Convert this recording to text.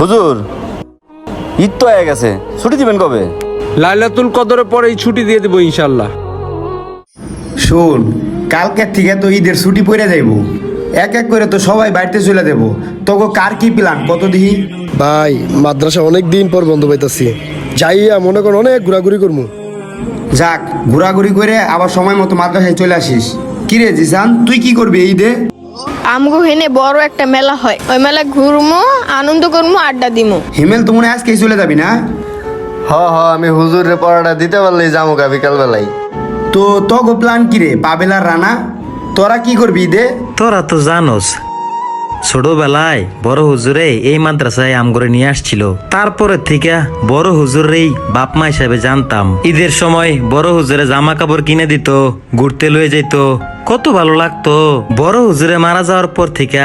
হুজুর, ঈদ তো হয়ে গেছে, ছুটি দিবেন কবে? লাইলাতুল কদরের পরেই ছুটি দিয়ে দেবো ইনশাল্লাহ। শোন, কালকের থেকে তো ঈদের ছুটি পড়ে যাইব। এক এক করে তো সবাই বাড়িতে চলে দেব। তোকে কার কি প্ল্যান কত দিহি? ভাই মাদ্রাসা অনেক দিন পর বন্ধ পাইতাছি, যাইয়া মনে কর অনেক ঘোরাঘুরি করবো। যাক, ঘোরাঘুরি করে আবার সময় মতো মাদ্রাসায় চলে আসিস। কিরে জিসান, তুই কি করবি এই ঈদে? আমগো হেনে বড় একটা মেলা হয়, ওই মেলা ঘুরমু, আনন্দ করমু, আড্ডা দিমু। হিমেল তো মনে হয় আজকেই চলে যাবি না? আমি হুজুরের পড়াটা দিতে পারলেই যাবো বিকাল বেলায়। তো তোকে প্ল্যান কিরে পাবেলার রানা? তোরা কি করবি ঈদে? তোরা তো জানোস ছোটবেলায় বড় হুজুরে এই মাদ্রাসায় আমগরে নিয়ে আসছিল। তারপরে থেকে বড় হুজুরেই বাপ মা হিসাবে জানতাম। ঈদের সময় বড় হুজুরে জামা কাপড় কিনে দিত, ঘুরতে লয়ে যেত, কত ভালো লাগতো। বড় হুজুরে মারা যাওয়ার পর থেকে